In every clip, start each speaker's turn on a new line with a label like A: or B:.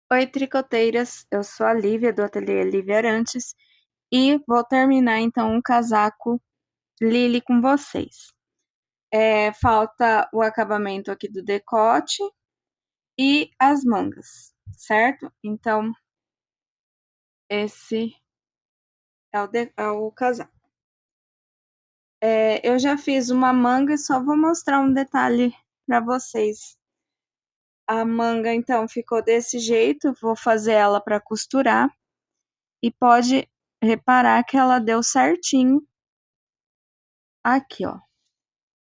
A: Oi, tricoteiras! Eu sou a Lívia, do ateliê Lívia Arantes, e vou terminar então um casaco Lily com vocês. Falta o acabamento aqui do decote e as mangas, certo? Então, esse é o casaco. Eu já fiz uma manga e só vou mostrar um detalhe para vocês. A manga, então, ficou desse jeito, vou fazer ela para costurar. E pode reparar que ela deu certinho aqui, ó,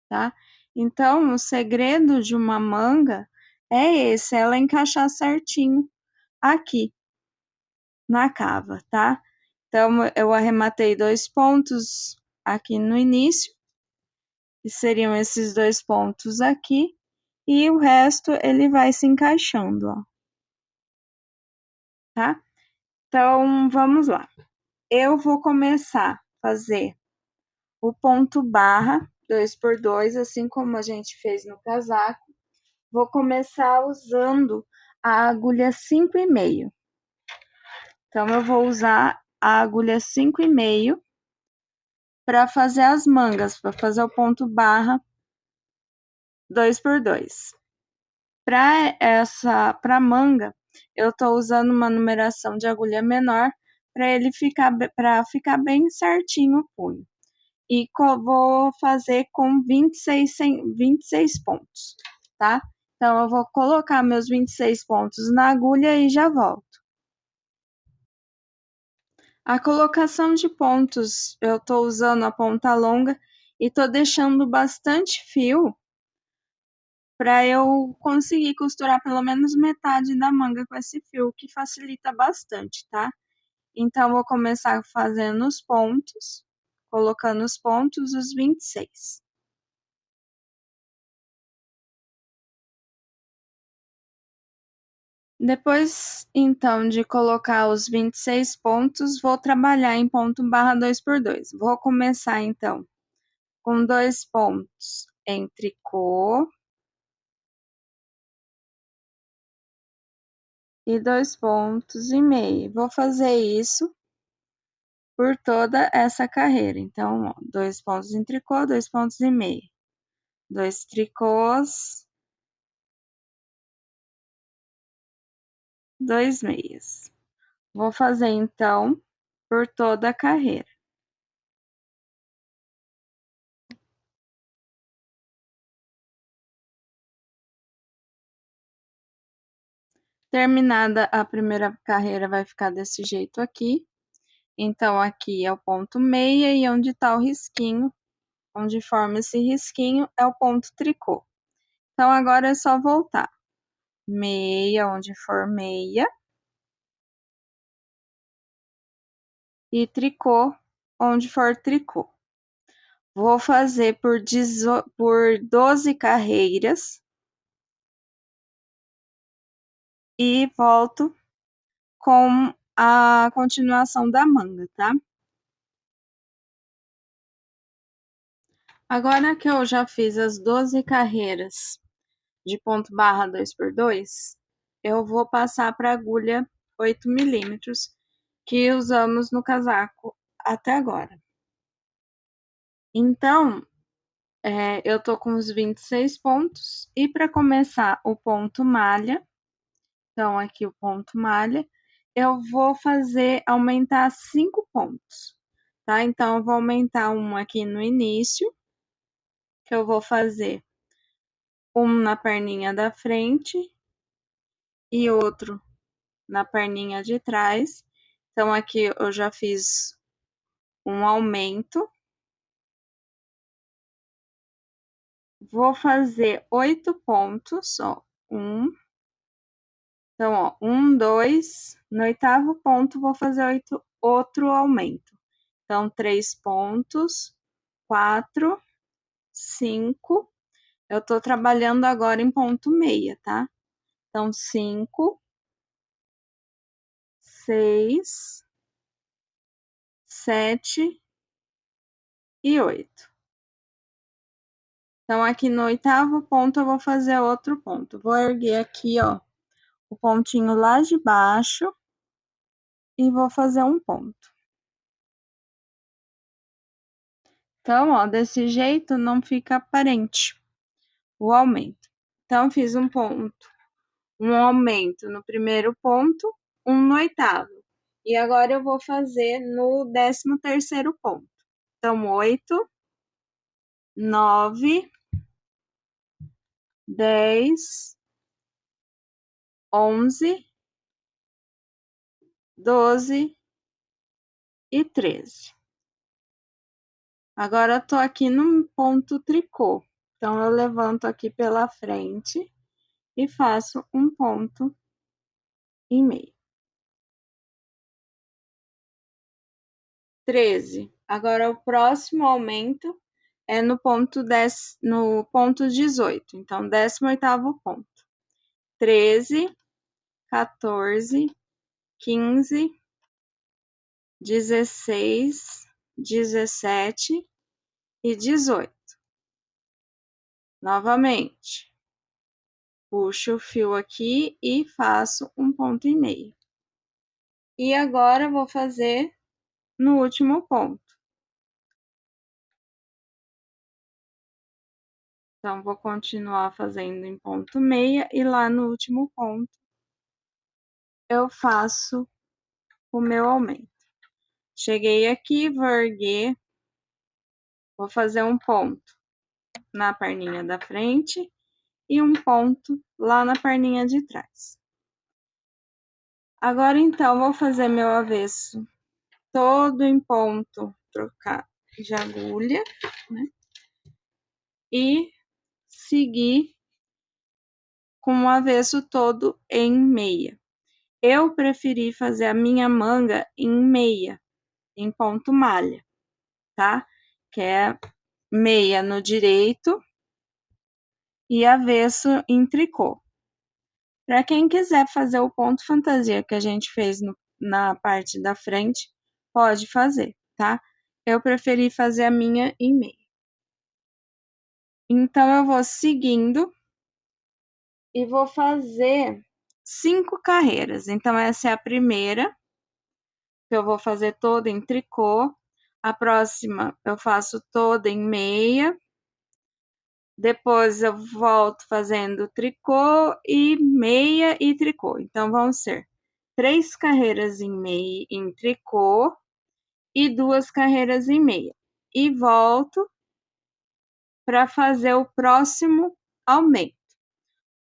A: tá? Então, o segredo de uma manga é esse, ela encaixar certinho aqui na cava, tá? Então, eu arrematei 2 pontos aqui no início, que seriam esses 2 pontos aqui, e o resto ele vai se encaixando, ó, tá? Então, vamos lá. Eu vou começar a fazer o ponto barra 2 por 2, assim como a gente fez no casaco. Vou começar usando a agulha 5,5. Então, eu vou usar a agulha 5,5 para fazer as mangas, para fazer o ponto barra 2 por 2. Para manga, eu estou usando uma numeração de agulha menor para ficar bem certinho o punho. E vou fazer com 26 pontos, tá? Então, eu vou colocar meus 26 pontos na agulha e já volto. A colocação de pontos, eu tô usando a ponta longa e tô deixando bastante fio para eu conseguir costurar pelo menos metade da manga com esse fio, que facilita bastante, tá? Então, vou começar fazendo os pontos, colocando os pontos, os 26. Depois, então, de colocar os 26 pontos, vou trabalhar em ponto barra 2 por 2. Vou começar, então, com 2 pontos em tricô e 2 pontos e meio. Vou fazer isso por toda essa carreira. Então, ó, 2 pontos em tricô, 2 pontos e meio. 2 tricôs, 2 meias. Vou fazer, então, por toda a carreira. Terminada a primeira carreira, vai ficar desse jeito aqui. Então, aqui é o ponto meia e onde tá o risquinho, onde forma esse risquinho, é o ponto tricô. Então, agora é só voltar. Meia, onde for meia. E tricô, onde for tricô. Vou fazer por 12 carreiras. E volto com a continuação da manga, tá? Agora que eu já fiz as 12 carreiras de ponto barra 2 por 2, eu vou passar para agulha 8 milímetros que usamos no casaco até agora. Então, eu tô com os 26 pontos e para começar o ponto malha, então aqui o ponto malha, eu vou fazer aumentar 5 pontos, tá? Então, eu vou aumentar um aqui no início, que eu vou fazer um na perninha da frente e outro na perninha de trás. Então, aqui eu já fiz um aumento. Vou fazer 8 pontos, ó. Então, ó, 1, 2. No 8º ponto, vou fazer outro aumento. Então, 3 pontos, 4, 5. Eu tô trabalhando agora em ponto meia, tá? Então, 5, 6, 7 e 8. Então, aqui no 8º ponto, eu vou fazer outro ponto. Vou erguer aqui, ó, o pontinho lá de baixo e vou fazer um ponto. Então, ó, desse jeito não fica aparente o aumento. Então, fiz um ponto, um aumento no primeiro ponto, um no oitavo. E agora eu vou fazer no 13º ponto. Então, 8, 9, 10, 11, 12 e 13. Agora eu tô aqui no ponto tricô. Então, eu levanto aqui pela frente e faço um ponto e meio. 13. Agora, o próximo aumento é no ponto 10, no ponto 18. Então, 18º ponto. 13, 14, 15, 16, 17 e 18. Novamente, puxo o fio aqui e faço um ponto e meio. E agora, vou fazer no último ponto. Então, vou continuar fazendo em ponto meia e lá no último ponto eu faço o meu aumento. Cheguei aqui, vou erguer, vou fazer um ponto na perninha da frente e um ponto lá na perninha de trás. Agora, então, vou fazer meu avesso todo em ponto, trocar de agulha, né? E seguir com o avesso todo em meia. Eu preferi fazer a minha manga em meia, em ponto malha, tá? Que é meia no direito e avesso em tricô. Para quem quiser fazer o ponto fantasia que a gente fez na parte da frente, pode fazer, tá? Eu preferi fazer a minha em meia. Então, eu vou seguindo e vou fazer 5 carreiras. Então, essa é a primeira, que eu vou fazer toda em tricô. A próxima eu faço toda em meia. Depois eu volto fazendo tricô e meia e tricô. Então, vão ser 3 carreiras em meia em tricô e 2 carreiras em meia. E volto para fazer o próximo aumento.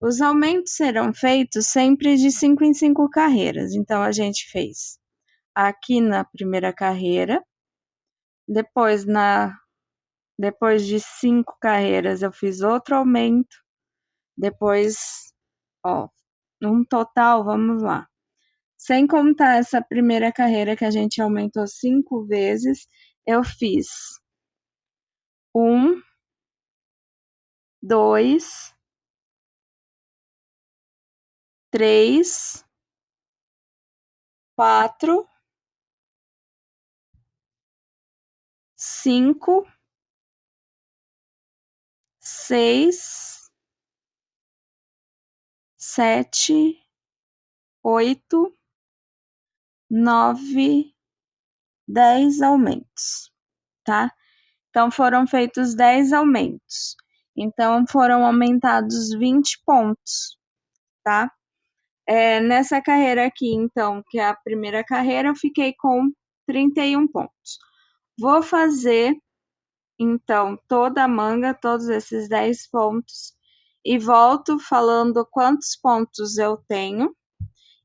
A: Os aumentos serão feitos sempre de 5 em 5 carreiras. Então, a gente fez aqui na primeira carreira, depois de 5 carreiras eu fiz outro aumento, depois, ó, um total, vamos lá. Sem contar essa primeira carreira que a gente aumentou 5 vezes, eu fiz 1, 2, 3, 4, 5, 6, 7, 8, 9, 10 aumentos, tá? Então, foram feitos 10 aumentos. Então, foram aumentados 20 pontos, tá? Nessa carreira aqui, então, que é a primeira carreira, eu fiquei com 31 pontos. Vou fazer, então, toda a manga, todos esses 10 pontos, e volto falando quantos pontos eu tenho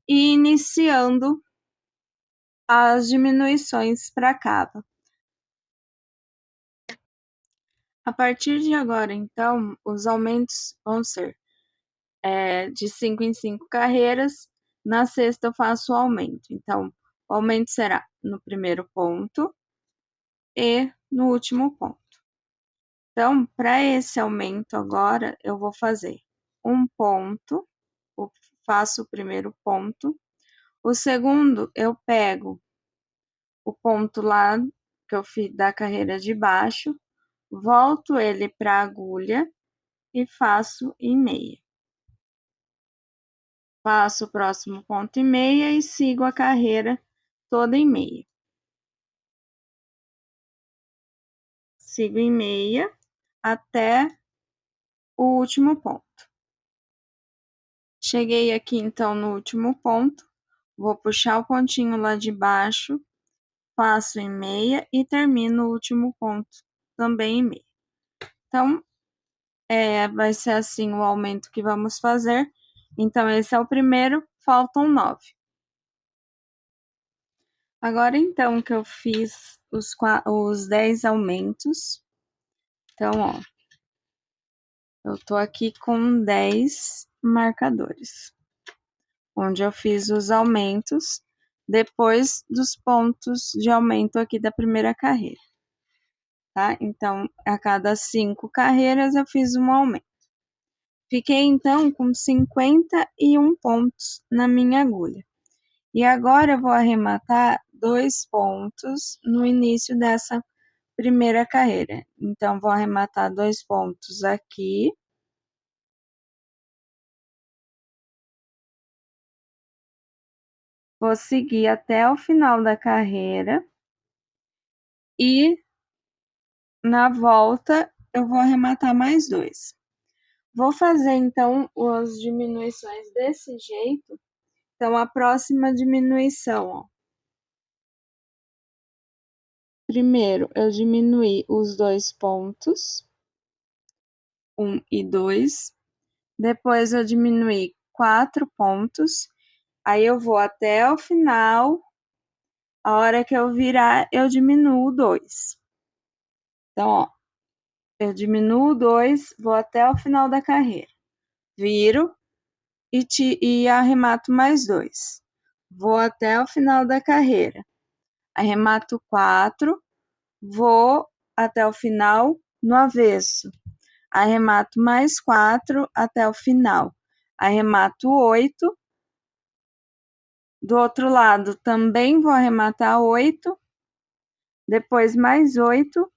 A: e iniciando as diminuições para cava. A partir de agora, então, os aumentos vão ser de 5 em 5 carreiras. Na sexta eu faço o aumento. Então, o aumento será no primeiro ponto e no último ponto. Então, para esse aumento agora, eu vou fazer um ponto, faço o primeiro ponto. O segundo, eu pego o ponto lá que eu fiz da carreira de baixo, volto ele para a agulha e faço em meia. Faço o próximo ponto em meia e sigo a carreira toda em meia. Sigo em meia até o último ponto. Cheguei aqui então no último ponto, vou puxar o pontinho lá de baixo, passo em meia e termino o último ponto também em meia. Então, vai ser assim o aumento que vamos fazer. Então, esse é o primeiro, faltam 9. Agora, então, que eu fiz os 10 aumentos, então, ó, eu tô aqui com 10 marcadores, onde eu fiz os aumentos depois dos pontos de aumento aqui da primeira carreira, tá? Então, a cada 5 carreiras eu fiz um aumento. Fiquei, então, com 51 pontos na minha agulha. E agora eu vou arrematar 2 pontos no início dessa primeira carreira. Então, vou arrematar 2 pontos aqui. Vou seguir até o final da carreira. E na volta, eu vou arrematar mais 2. Vou fazer, então, as diminuições desse jeito. Então, a próxima diminuição, ó. Primeiro, eu diminuí os 2 pontos, 1 e 2. Depois, eu diminuí 4 pontos. Aí, eu vou até o final. A hora que eu virar, eu diminuo 2. Então, ó, eu diminuo 2, vou até o final da carreira. Viro e arremato mais 2. Vou até o final da carreira. Arremato 4, vou até o final no avesso. Arremato mais 4 até o final. Arremato 8. Do outro lado, também vou arrematar 8. Depois mais 8.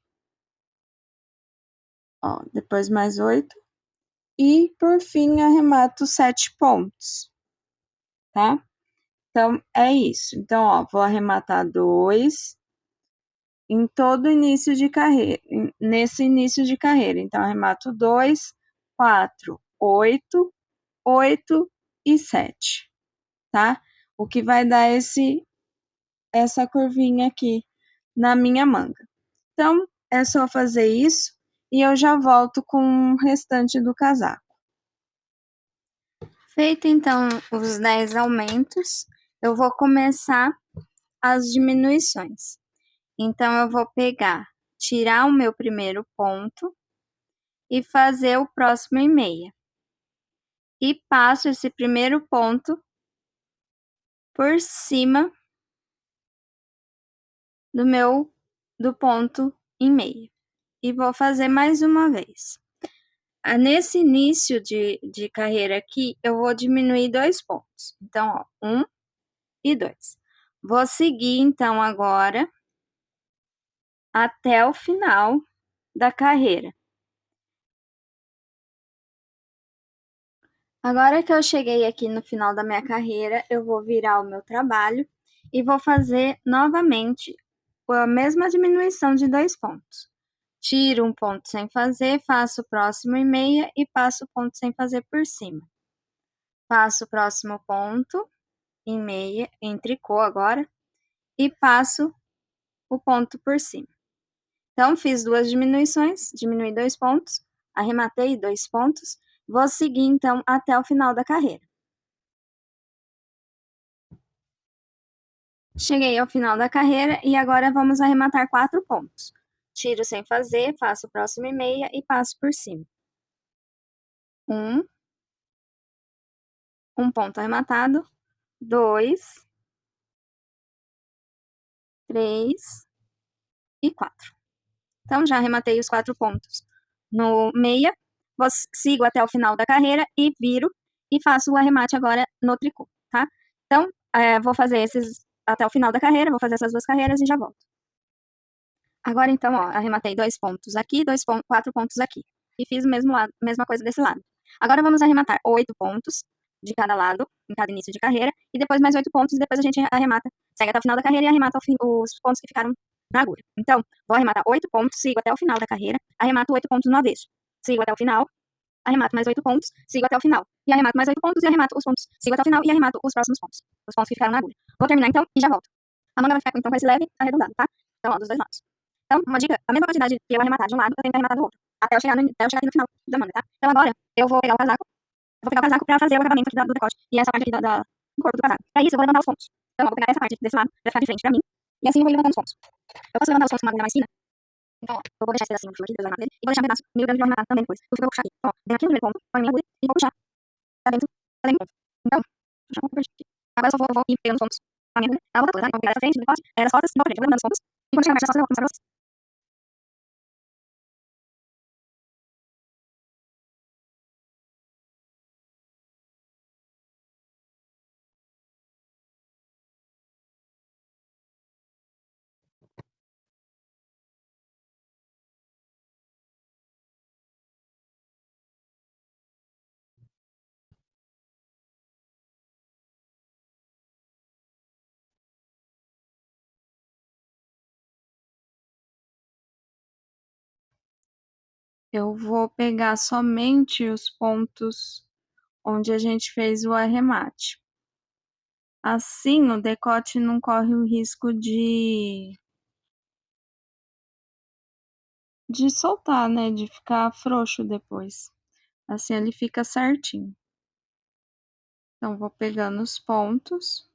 A: Ó, depois mais 8. E, por fim, arremato 7 pontos, tá? Então, é isso. Então, ó, vou arrematar 2 em todo início de carreira, nesse início de carreira. Então, arremato 2, 4, 8, 8 e 7, tá? O que vai dar essa curvinha aqui na minha manga. Então, é só fazer isso e eu já volto com o restante do casaco. Feito, então, os 10 aumentos, eu vou começar as diminuições. Então, eu vou tirar o meu primeiro ponto e fazer o próximo em meia. E passo esse primeiro ponto por cima do ponto em meia. E vou fazer mais uma vez. Nesse início de carreira aqui, eu vou diminuir 2 pontos. Então, ó, 1 e 2. Vou seguir, então, agora até o final da carreira. Agora que eu cheguei aqui no final da minha carreira, eu vou virar o meu trabalho e vou fazer novamente a mesma diminuição de 2 pontos. Tiro um ponto sem fazer, faço o próximo em meia e passo o ponto sem fazer por cima. Faço o próximo ponto em meia, em tricô agora, e passo o ponto por cima. Então, fiz 2 diminuições, diminui 2 pontos, arrematei 2 pontos, vou seguir então até o final da carreira. Cheguei ao final da carreira e agora vamos arrematar 4 pontos. Tiro sem fazer, faço o próximo em meia e passo por cima. Um ponto arrematado, 2, 3 e 4. Então, já arrematei os 4 pontos no meia, sigo até o final da carreira e viro e faço o arremate agora no tricô, tá? Então, vou fazer esses até o final da carreira, vou fazer essas 2 carreiras e já volto. Agora, então, ó, arrematei 2 pontos aqui, 4 pontos aqui. E fiz a mesma coisa desse lado. Agora, vamos arrematar 8 pontos, de cada lado, em cada início de carreira, e depois mais 8 pontos, e depois a gente arremata, segue até o final da carreira e arremata os pontos que ficaram na agulha. Então, vou arrematar 8 pontos, sigo até o final da carreira, arremato 8 pontos no avesso, sigo até o final, arremato mais 8 pontos, sigo até o final, e arremato mais 8 pontos, e arremato os pontos, sigo até o final, e arremato os próximos pontos, os pontos que ficaram na agulha. Vou terminar então, e já volto. A manga vai ficar então com esse leve arredondado, tá? Então, ó, dos dois lados. Então, uma dica, a mesma quantidade que eu arrematar de um lado, eu tenho que arrematar do outro, até eu chegar, até eu chegar aqui no final da manga, tá? Então, agora, eu vou pegar o casaco, pra fazer o acabamento aqui do decote, e essa parte aqui do corpo do casaco. Pra isso, eu vou levantar os pontos. Então, ó, vou pegar essa parte aqui desse lado, pra ficar de frente pra mim, e assim eu vou levantando os pontos. Eu posso levantar os pontos com uma agulha mais fina, então, ó, eu vou deixar esse pedacinho do fio aqui, dois dele, e vou deixar um pedaço meio grande de arrematar também depois. O fio eu vou puxar aqui, ó, vem aqui no primeiro ponto, põe a minha agulha, e vou puxar pra dentro do ponto. Então, puxar um pouco aqui. Agora eu só vou ir pegando os pontos com a minha agulha, a volta toda, tá? Então, vou pegar essa frente do decote, das costas, e vou pra frente, vou levantando os pontos, e quando chegar mais nas costas, eu vou começar pra vocês. Eu vou pegar somente os pontos onde a gente fez o arremate. Assim, o decote não corre o risco de soltar, né? De ficar frouxo depois. Assim ele fica certinho. Então, vou pegando os pontos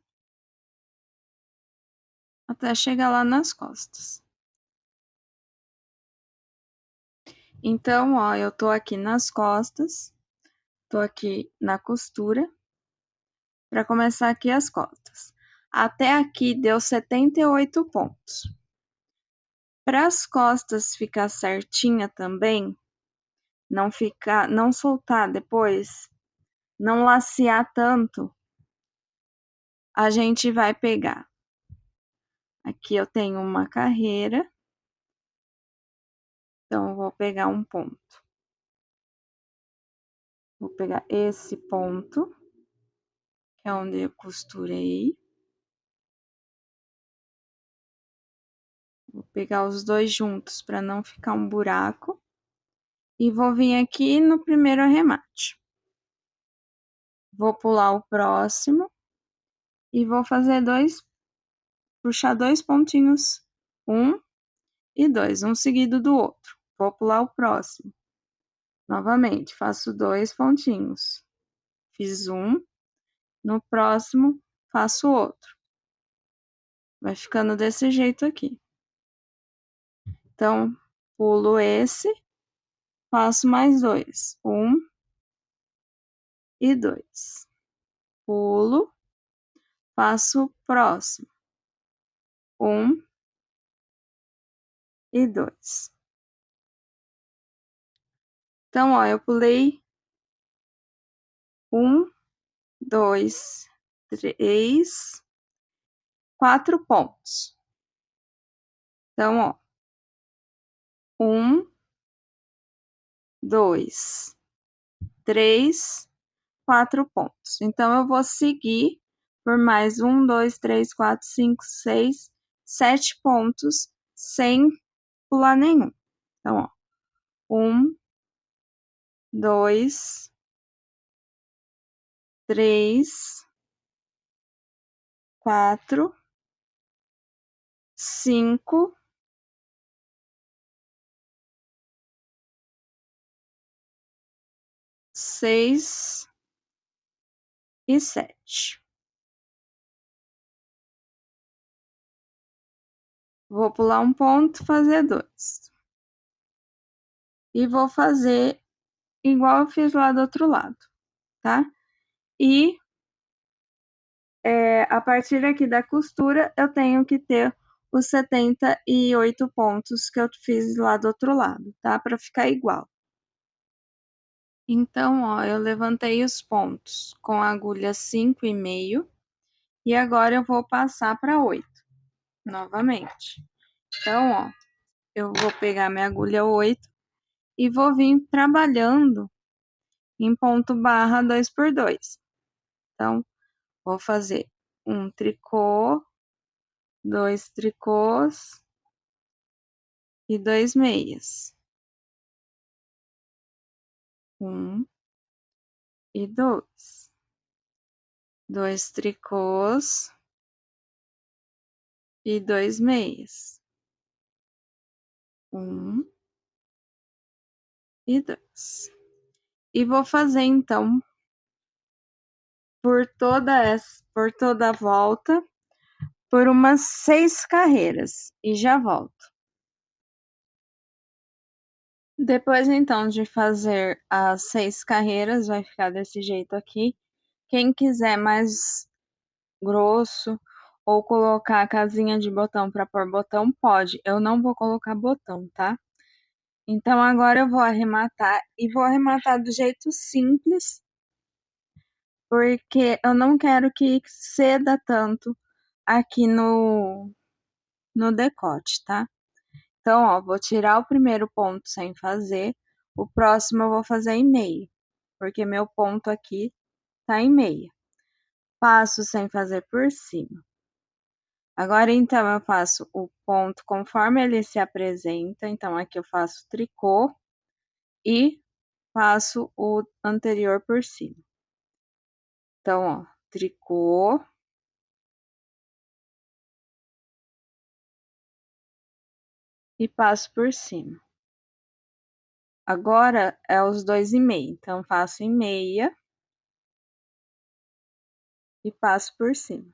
A: até chegar lá nas costas. Então, ó, eu tô aqui nas costas, tô aqui na costura, para começar aqui as costas. Até aqui deu 78 pontos. Para as costas ficar certinha também, não soltar depois, não lacear tanto, a gente vai pegar. Aqui eu tenho uma carreira, então eu vou pegar um ponto. Vou pegar esse ponto, que é onde eu costurei. Vou pegar os dois juntos para não ficar um buraco. E vou vir aqui no primeiro arremate. Vou pular o próximo e vou fazer puxar dois pontinhos, um e dois, um seguido do outro. Vou pular o próximo. Novamente, faço dois pontinhos. Fiz um, no próximo faço outro. Vai ficando desse jeito aqui. Então, pulo esse, faço mais dois, um e dois. Pulo, faço o próximo, um e dois. Então, ó, eu pulei um, dois, três, 4 pontos. Então, ó, um, dois, três, 4 pontos. Então, eu vou seguir por mais um, dois, três, quatro, cinco, seis, 7 pontos sem pular nenhum. Então, ó, um, dois, três, quatro, cinco, seis e sete. Vou pular um ponto, fazer dois. E vou fazer igual eu fiz lá do outro lado, tá? E a partir aqui da costura, eu tenho que ter os 78 pontos que eu fiz lá do outro lado, tá? Para ficar igual. Então, ó, eu levantei os pontos com a agulha 5,5 e agora eu vou passar para 8 novamente. Então, ó, eu vou pegar minha agulha 8 e vou vir trabalhando em ponto barra 2 por 2. Então, vou fazer um tricô, 2 tricôs e 2 meias. 1 e 2. 2 tricôs e 2 meias. 1 e 2. E vou fazer então por toda a volta, por umas 6 carreiras e já volto. Depois então de fazer as 6 carreiras, vai ficar desse jeito aqui. Quem quiser mais grosso ou colocar a casinha de botão para pôr botão, pode. Eu não vou colocar botão, tá? Então agora eu vou arrematar e vou arrematar do jeito simples, porque eu não quero que ceda tanto aqui no decote, tá? Então, ó, vou tirar o primeiro ponto sem fazer, o próximo eu vou fazer em meio, porque meu ponto aqui tá em meia. Passo sem fazer por cima. Agora, então, eu faço o ponto conforme ele se apresenta. Então, aqui eu faço tricô e faço o anterior por cima. Então, ó, tricô. E passo por cima. Agora, é os 2 em meio. Então, faço em meia e passo por cima.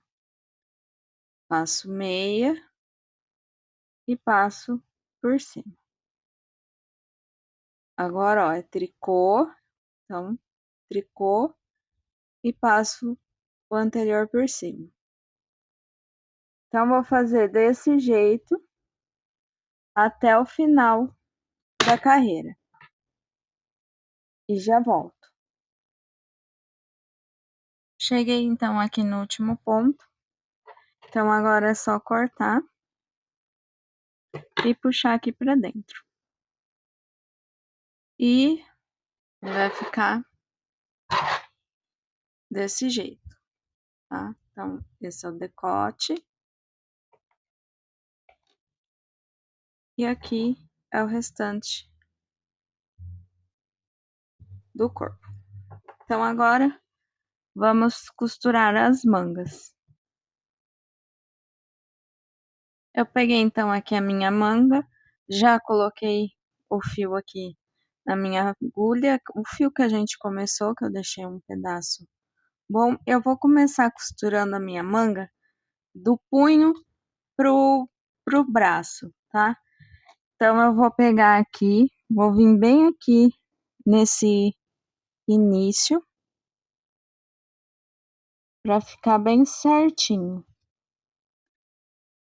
A: Faço meia e passo por cima. Agora, ó, é tricô. Então, tricô e passo o anterior por cima. Então, vou fazer desse jeito até o final da carreira. E já volto. Cheguei, então, aqui no último ponto. Então, agora é só cortar e puxar aqui pra dentro. E vai ficar desse jeito, tá? Então, esse é o decote. E aqui é o restante do corpo. Então, agora, vamos costurar as mangas. Eu peguei, então, aqui a minha manga, já coloquei o fio aqui na minha agulha, o fio que a gente começou, que eu deixei um pedaço bom. Eu vou começar costurando a minha manga do punho pro braço, tá? Então, eu vou pegar aqui, vou vir bem aqui nesse início, pra ficar bem certinho.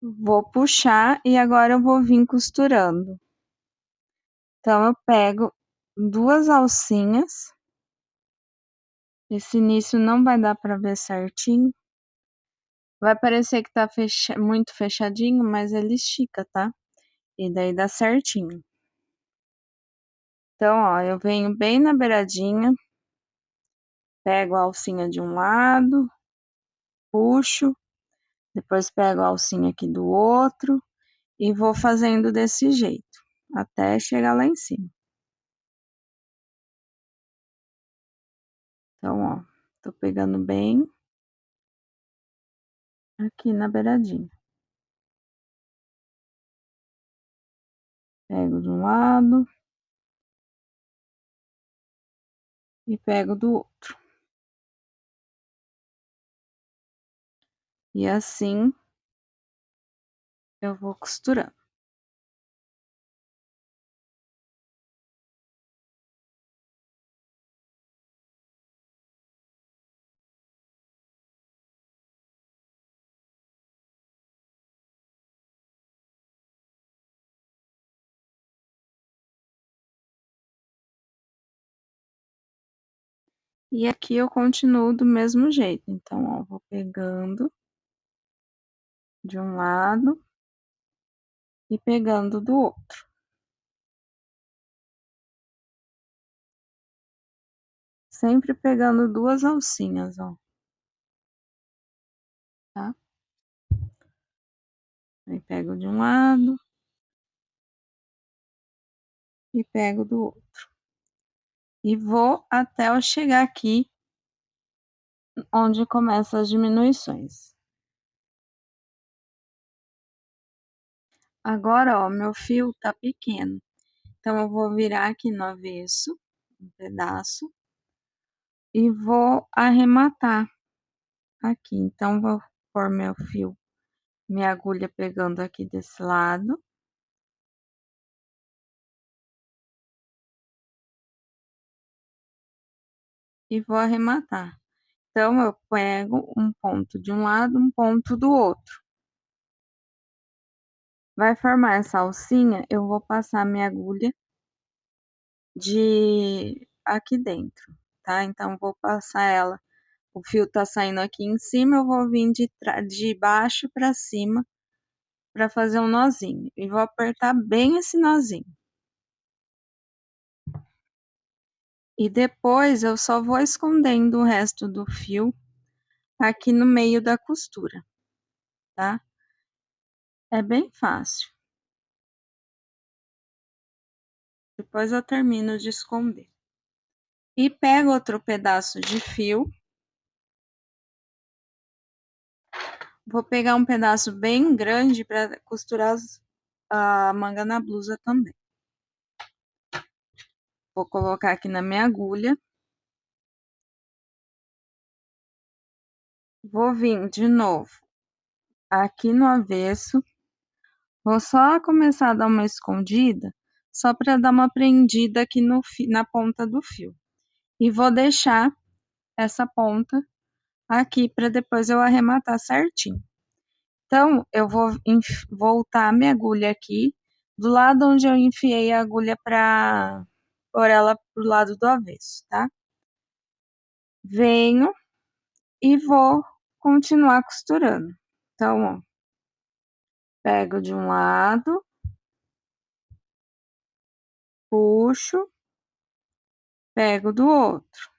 A: Vou puxar e agora eu vou vir costurando. Então, eu pego 2 alcinhas. Esse início não vai dar pra ver certinho. Vai parecer que tá muito fechadinho, mas ele estica, tá? E daí dá certinho. Então, ó, eu venho bem na beiradinha, pego a alcinha de um lado, puxo, depois pego a alcinha aqui do outro e vou fazendo desse jeito, até chegar lá em cima. Então, ó, tô pegando bem aqui na beiradinha. Pego de um lado e pego do outro. E assim eu vou costurando. E aqui eu continuo do mesmo jeito. Então, ó, vou pegando de um lado e pegando do outro. Sempre pegando 2 alcinhas, ó. tá? Aí pego de um lado e pego do outro. E vou até eu chegar aqui onde começa as diminuições. Agora, ó, meu fio tá pequeno, então eu vou virar aqui no avesso, um pedaço, e vou arrematar aqui. Então, vou pôr meu fio, minha agulha pegando aqui desse lado. E vou arrematar. Então, eu pego um ponto de um lado, um ponto do outro. Vai formar essa alcinha, eu vou passar minha agulha de aqui dentro, tá? Então, vou passar ela, o fio tá saindo aqui em cima, eu vou vir de baixo pra cima pra fazer um nozinho. E vou apertar bem esse nozinho. E depois, eu só vou escondendo o resto do fio aqui no meio da costura, tá? É bem fácil. Depois eu termino de esconder. E pego outro pedaço de fio. Vou pegar um pedaço bem grande para costurar a manga na blusa também. Vou colocar aqui na minha agulha. Vou vir de novo aqui no avesso. Vou só começar a dar uma escondida, só para dar uma prendida aqui na ponta do fio. E vou deixar essa ponta aqui para depois eu arrematar certinho. Então, eu vou voltar minha agulha aqui, do lado onde eu enfiei a agulha para pôr ela pro lado do avesso, tá? Venho e vou continuar costurando. Então, ó, pego de um lado, puxo, pego do outro.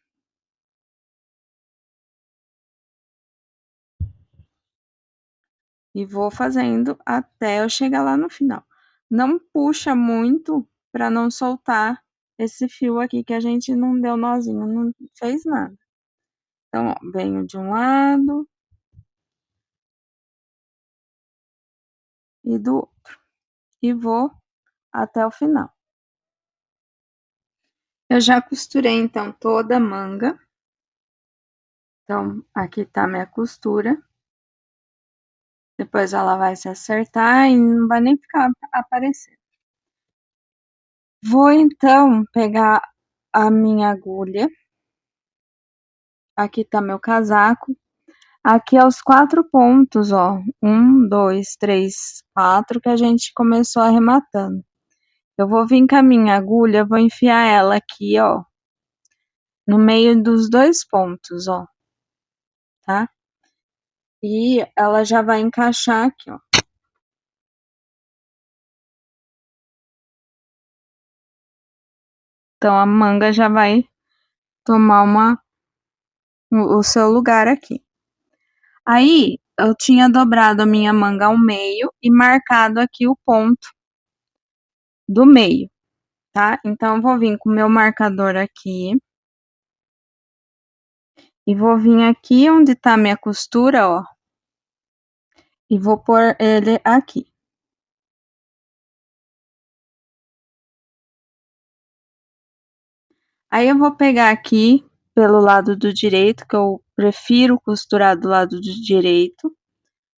A: E vou fazendo até eu chegar lá no final. Não puxa muito para não soltar esse fio aqui que a gente não deu nozinho, não fez nada. Então, ó, venho de um lado e do outro. E vou até o final. Eu já costurei, então, toda a manga. Então, aqui tá minha costura. Depois ela vai se acertar e não vai nem ficar aparecendo. Vou, então, pegar a minha agulha. Aqui tá meu casaco. Aqui é os 4 pontos, ó. 1, 2, 3, 4 que a gente começou arrematando. Eu vou vir com a minha agulha, vou enfiar ela aqui, ó, no meio dos 2 pontos, ó, tá? E ela já vai encaixar aqui, ó. Então, a manga já vai tomar o seu lugar aqui. Aí, eu tinha dobrado a minha manga ao meio e marcado aqui o ponto do meio, tá? Então, eu vou vir com o meu marcador aqui. E vou vir aqui onde tá a minha costura, ó. E vou pôr ele aqui. Aí, eu vou pegar aqui pelo lado do direito, que eu prefiro costurar do lado do direito.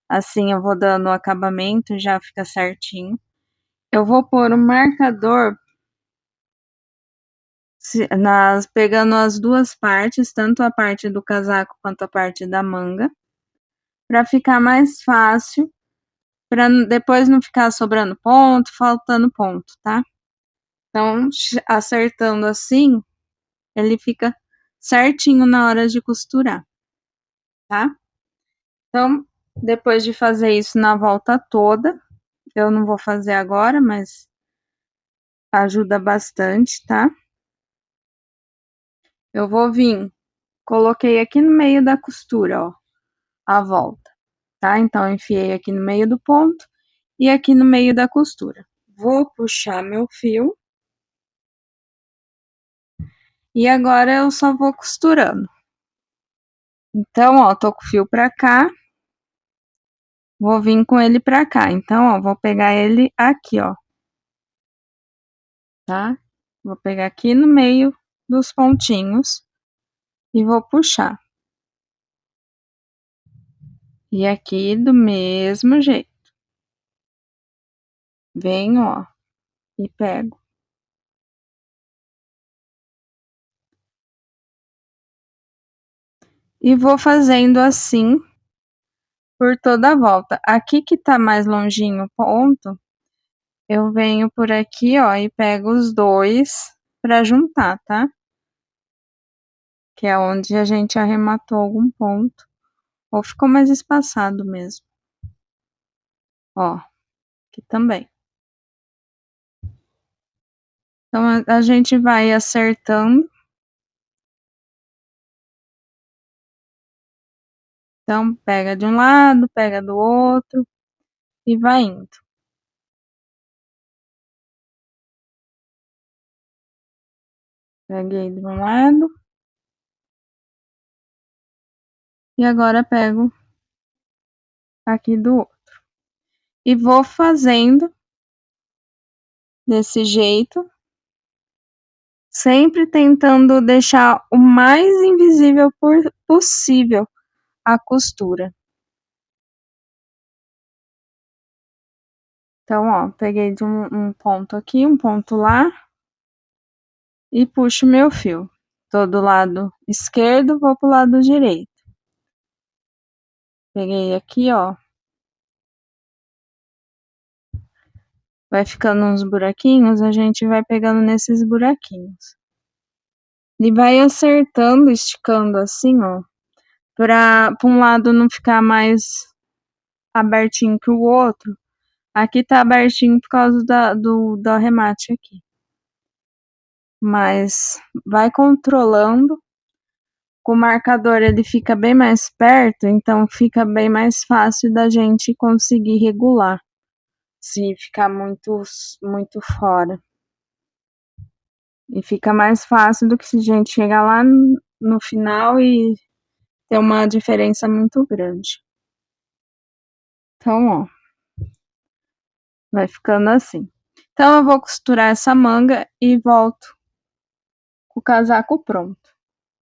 A: Assim, eu vou dando o acabamento, já fica certinho. Eu vou pôr um marcador pegando as duas partes, tanto a parte do casaco quanto a parte da manga, para ficar mais fácil, para depois não ficar sobrando ponto, faltando ponto, tá? Então, acertando assim, ele fica certinho na hora de costurar, tá? Então, depois de fazer isso na volta toda, eu não vou fazer agora, mas ajuda bastante, tá? Eu vou vir, coloquei aqui no meio da costura, ó, a volta. tá? Então, eu enfiei aqui no meio do ponto e aqui no meio da costura. Vou puxar meu fio. E agora eu só vou costurando. Então, ó, tô com o fio pra cá. Vou vir com ele pra cá. Então, ó, vou pegar ele aqui, ó. Tá? Vou pegar aqui no meio dos pontinhos e vou puxar. E aqui do mesmo jeito. Venho, ó, e pego. E vou fazendo assim por toda a volta. Aqui que tá mais longinho o ponto, eu venho por aqui, ó, e pego os dois pra juntar, tá? Que é onde a gente arrematou algum ponto. Ou ficou mais espaçado mesmo. Ó, aqui também. Então, a gente vai acertando. Então, pega de um lado, pega do outro e vai indo. Peguei de um lado. E agora pego aqui do outro. E vou fazendo desse jeito. Sempre tentando deixar o mais invisível possível a costura. Então, ó, peguei de um ponto aqui, um ponto lá. E puxo meu fio. Tô do lado esquerdo, vou pro lado direito. Peguei aqui, ó. Vai ficando uns buraquinhos, a gente vai pegando nesses buraquinhos. E vai acertando, esticando assim, ó. Pra um lado não ficar mais abertinho que o outro. Aqui tá abertinho por causa do arremate aqui. Mas vai controlando. Com o marcador ele fica bem mais perto, então fica bem mais fácil da gente conseguir regular. Se ficar muito fora. E fica mais fácil do que se a gente chegar lá no final e ter uma diferença muito grande. Então, ó, vai ficando assim. Então, eu vou costurar essa manga e volto com o casaco pronto.